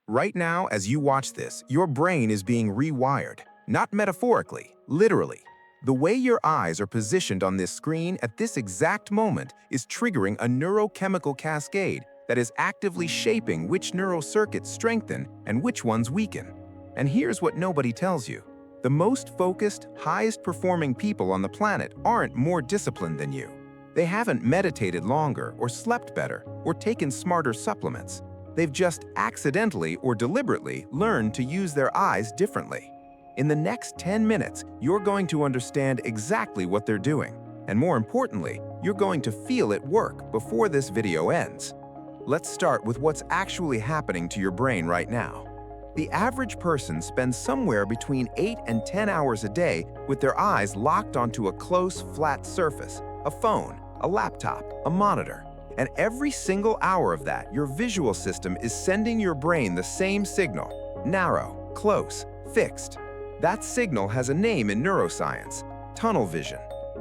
Right now, as you watch this, your brain is being rewired, not metaphorically, literally. The way your eyes are positioned on this screen at this exact moment is triggering a neurochemical cascade that is actively shaping which neural circuits strengthen and which ones weaken. And here's what nobody tells you. The most focused, highest-performing people on the planet aren't more disciplined than you. They haven't meditated longer or slept better or taken smarter supplements. They've just accidentally or deliberately learned to use their eyes differently. In the next 10 minutes, you're going to understand exactly what they're doing. And more importantly, you're going to feel it work before this video ends. Let's start with what's actually happening to your brain right now. The average person spends somewhere between 8 and 10 hours a day with their eyes locked onto a close, flat surface, a phone, a laptop, a monitor. And every single hour of that, your visual system is sending your brain the same signal: narrow, close, fixed. That signal has a name in neuroscience: tunnel vision.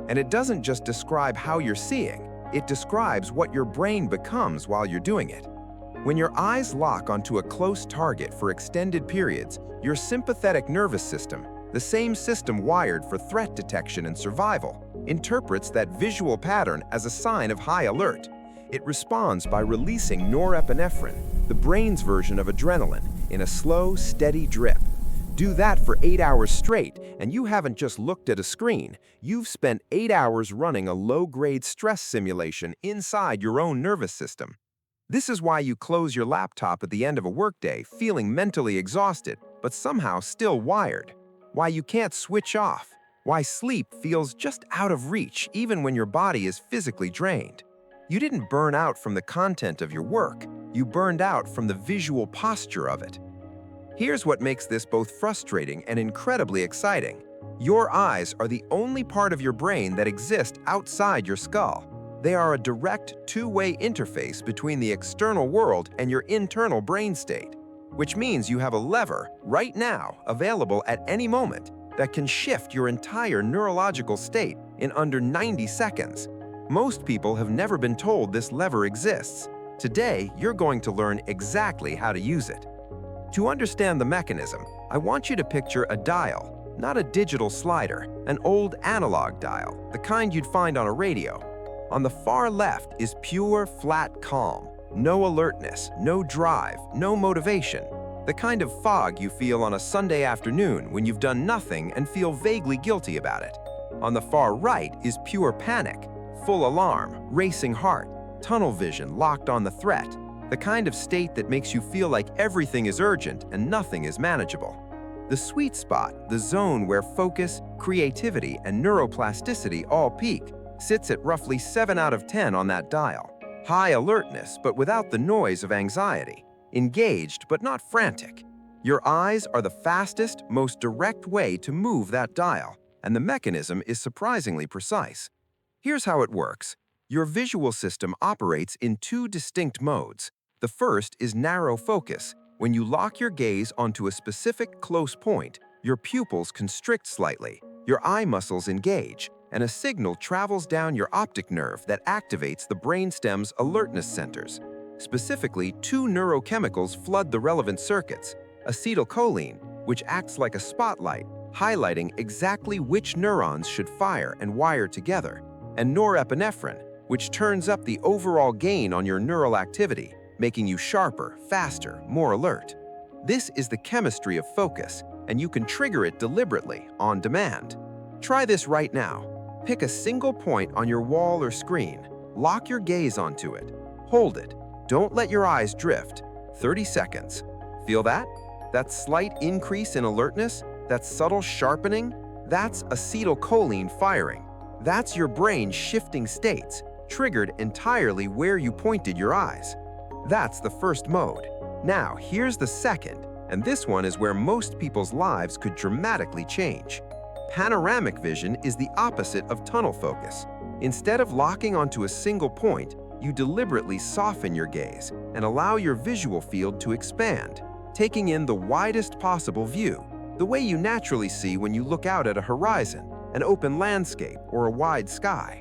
And it doesn't just describe how you're seeing, it describes what your brain becomes while you're doing it. When your eyes lock onto a close target for extended periods, your sympathetic nervous system, the same system wired for threat detection and survival, interprets that visual pattern as a sign of high alert. It responds by releasing norepinephrine, the brain's version of adrenaline, in a slow, steady drip. Do that for 8 hours straight, and you haven't just looked at a screen. You've spent 8 hours running a low-grade stress simulation inside your own nervous system. This is why you close your laptop at the end of a workday feeling mentally exhausted, but somehow still wired. Why you can't switch off. Why sleep feels just out of reach even when your body is physically drained. You didn't burn out from the content of your work. You burned out from the visual posture of it. Here's what makes this both frustrating and incredibly exciting. Your eyes are the only part of your brain that exists outside your skull. They are a direct two-way interface between the external world and your internal brain state, which means you have a lever right now available at any moment that can shift your entire neurological state in under 90 seconds. Most people have never been told this lever exists. Today, you're going to learn exactly how to use it. To understand the mechanism, I want you to picture a dial, not a digital slider, an old analog dial, the kind you'd find on a radio. On the far left is pure, flat calm. No alertness, no drive, no motivation. The kind of fog you feel on a Sunday afternoon when you've done nothing and feel vaguely guilty about it. On the far right is pure panic. Full alarm, racing heart, tunnel vision locked on the threat, the kind of state that makes you feel like everything is urgent and nothing is manageable. The sweet spot, the zone where focus, creativity, and neuroplasticity all peak, sits at roughly 7 out of 10 on that dial. High alertness, but without the noise of anxiety. Engaged, but not frantic. Your eyes are the fastest, most direct way to move that dial, and the mechanism is surprisingly precise. Here's how it works. Your visual system operates in two distinct modes. The first is narrow focus. When you lock your gaze onto a specific close point, your pupils constrict slightly, your eye muscles engage, and a signal travels down your optic nerve that activates the brainstem's alertness centers. Specifically, two neurochemicals flood the relevant circuits: acetylcholine, which acts like a spotlight, highlighting exactly which neurons should fire and wire together, and norepinephrine, which turns up the overall gain on your neural activity, making you sharper, faster, more alert. This is the chemistry of focus, and you can trigger it deliberately, on demand. Try this right now. Pick a single point on your wall or screen. Lock your gaze onto it. Hold it. Don't let your eyes drift. 30 seconds. Feel that? That slight increase in alertness? That subtle sharpening? That's acetylcholine firing. That's your brain shifting states, triggered entirely where you pointed your eyes. That's the first mode. Now, here's the second, and this one is where most people's lives could dramatically change. Panoramic vision is the opposite of tunnel focus. Instead of locking onto a single point, you deliberately soften your gaze and allow your visual field to expand, taking in the widest possible view, the way you naturally see when you look out at a horizon, an open landscape, or a wide sky.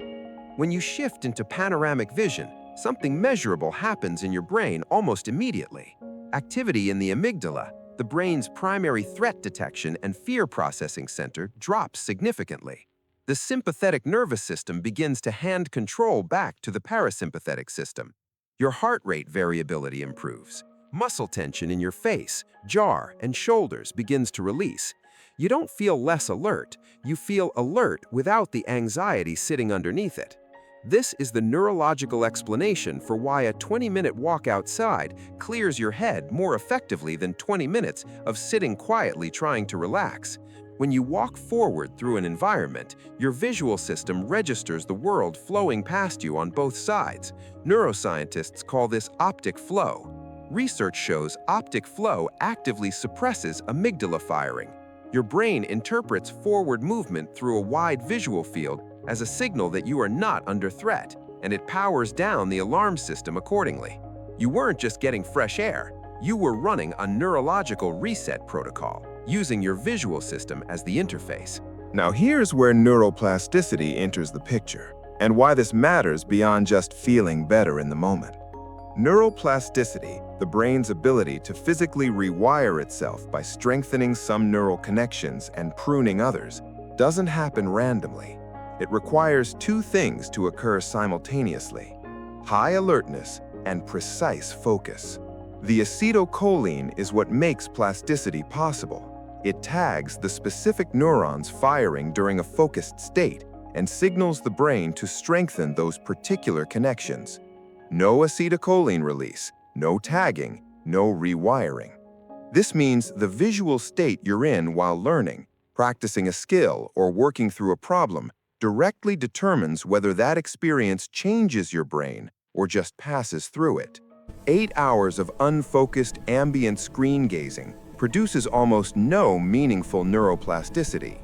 When you shift into panoramic vision, something measurable happens in your brain almost immediately. Activity in the amygdala, the brain's primary threat detection and fear processing center, drops significantly. The sympathetic nervous system begins to hand control back to the parasympathetic system. Your heart rate variability improves. Muscle tension in your face, jaw, and shoulders begins to release. You don't feel less alert, you feel alert without the anxiety sitting underneath it. This is the neurological explanation for why a 20-minute walk outside clears your head more effectively than 20 minutes of sitting quietly trying to relax. When you walk forward through an environment, your visual system registers the world flowing past you on both sides. Neuroscientists call this optic flow. Research shows optic flow actively suppresses amygdala firing. Your brain interprets forward movement through a wide visual field as a signal that you are not under threat, and it powers down the alarm system accordingly. You weren't just getting fresh air, you were running a neurological reset protocol, using your visual system as the interface. Now here's where neuroplasticity enters the picture, and why this matters beyond just feeling better in the moment. Neuroplasticity, the brain's ability to physically rewire itself by strengthening some neural connections and pruning others, doesn't happen randomly. It requires two things to occur simultaneously: high alertness and precise focus. The acetylcholine is what makes plasticity possible. It tags the specific neurons firing during a focused state and signals the brain to strengthen those particular connections. No acetylcholine release, no tagging, no rewiring. This means the visual state you're in while learning, practicing a skill, or working through a problem directly determines whether that experience changes your brain or just passes through it. 8 hours of unfocused ambient screen gazing produces almost no meaningful neuroplasticity.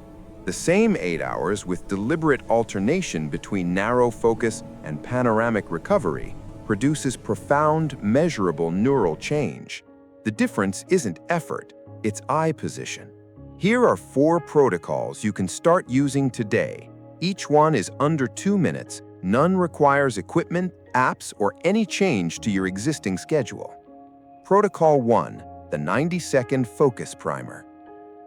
The same 8 hours with deliberate alternation between narrow focus and panoramic recovery produces profound, measurable neural change. The difference isn't effort, it's eye position. Here are 4 protocols you can start using today. Each one is under 2 minutes. None requires equipment, apps, or any change to your existing schedule. Protocol 1, the 90-second focus primer.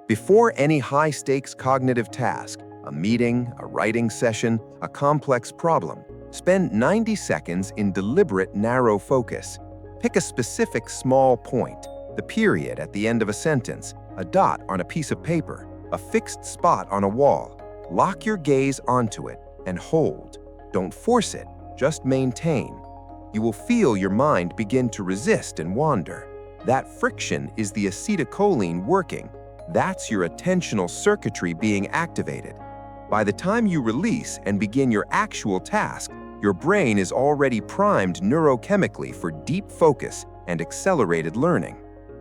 Before any high-stakes cognitive task, a meeting, a writing session, a complex problem, spend 90 seconds in deliberate narrow focus. Pick a specific small point, the period at the end of a sentence, a dot on a piece of paper, a fixed spot on a wall. Lock your gaze onto it and hold. Don't force it, just maintain. You will feel your mind begin to resist and wander. That friction is the acetylcholine working. That's your attentional circuitry being activated. By the time you release and begin your actual task, your brain is already primed neurochemically for deep focus and accelerated learning.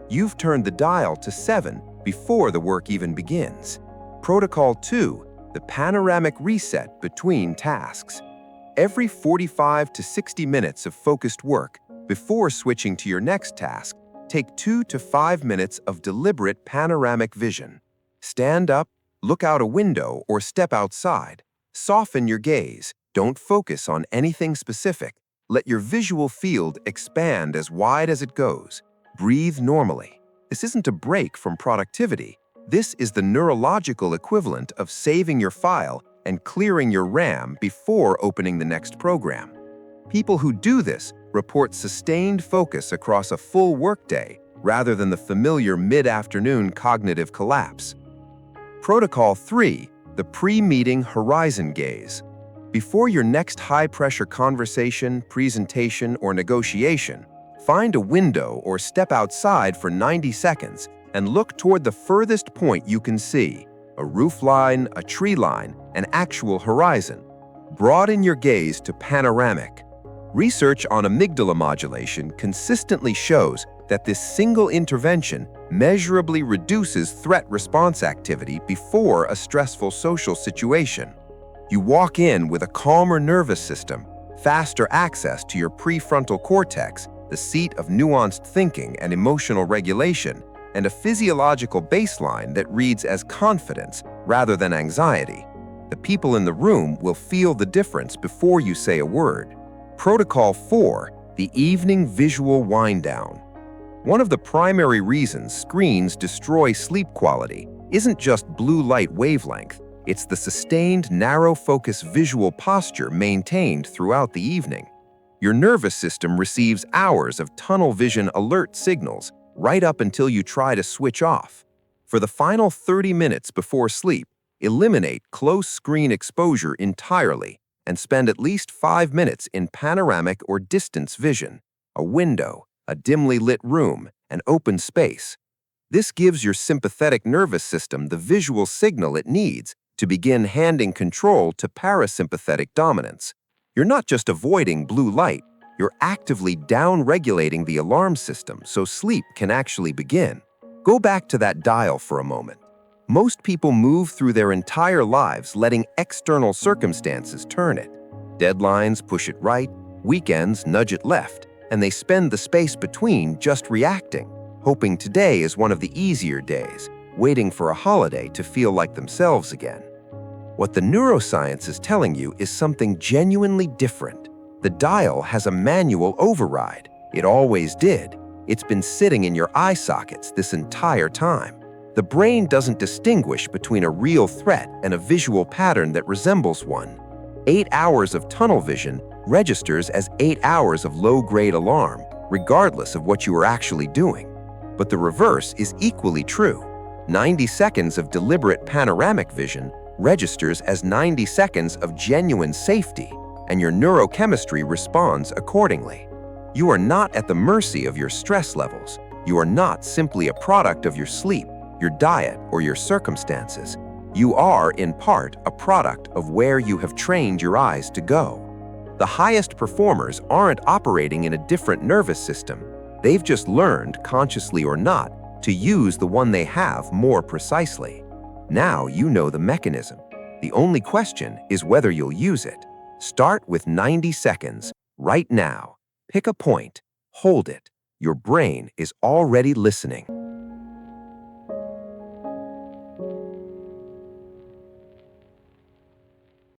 You've turned the dial to 7 before the work even begins. Protocol 2, the panoramic reset between tasks. Every 45 to 60 minutes of focused work, before switching to your next task, take 2 to 5 minutes of deliberate panoramic vision. Stand up, look out a window, or step outside. Soften your gaze. Don't focus on anything specific. Let your visual field expand as wide as it goes. Breathe normally. This isn't a break from productivity. This is the neurological equivalent of saving your file and clearing your RAM before opening the next program. People who do this report sustained focus across a full workday rather than the familiar mid-afternoon cognitive collapse. Protocol 3, the pre-meeting horizon gaze. Before your next high-pressure conversation, presentation, or negotiation, find a window or step outside for 90 seconds and look toward the furthest point you can see, a roof line, a tree line, an actual horizon. Broaden your gaze to panoramic. Research on amygdala modulation consistently shows that this single intervention measurably reduces threat response activity before a stressful social situation. You walk in with a calmer nervous system, faster access to your prefrontal cortex, the seat of nuanced thinking and emotional regulation, and a physiological baseline that reads as confidence rather than anxiety. The people in the room will feel the difference before you say a word. Protocol 4, the evening visual wind down. One of the primary reasons screens destroy sleep quality isn't just blue light wavelength, it's the sustained, narrow-focus visual posture maintained throughout the evening. Your nervous system receives hours of tunnel vision alert signals right up until you try to switch off. For the final 30 minutes before sleep, eliminate close screen exposure entirely and spend at least 5 minutes in panoramic or distance vision, a window, a dimly lit room, an open space. This gives your sympathetic nervous system the visual signal it needs to begin handing control to parasympathetic dominance. You're not just avoiding blue light, you're actively down-regulating the alarm system so sleep can actually begin. Go back to that dial for a moment. Most people move through their entire lives letting external circumstances turn it. Deadlines push it right, weekends nudge it left, and they spend the space between just reacting, hoping today is one of the easier days, waiting for a holiday to feel like themselves again. What the neuroscience is telling you is something genuinely different. The dial has a manual override. It always did. It's been sitting in your eye sockets this entire time. The brain doesn't distinguish between a real threat and a visual pattern that resembles one. 8 hours of tunnel vision registers as 8 hours of low-grade alarm, regardless of what you are actually doing. But the reverse is equally true. 90 seconds of deliberate panoramic vision registers as 90 seconds of genuine safety, and your neurochemistry responds accordingly. You are not at the mercy of your stress levels. You are not simply a product of your sleep, your diet, or your circumstances. You are, in part, a product of where you have trained your eyes to go. The highest performers aren't operating in a different nervous system. They've just learned, consciously or not, to use the one they have more precisely. Now you know the mechanism. The only question is whether you'll use it. Start with 90 seconds, right now. Pick a point, hold it. Your brain is already listening.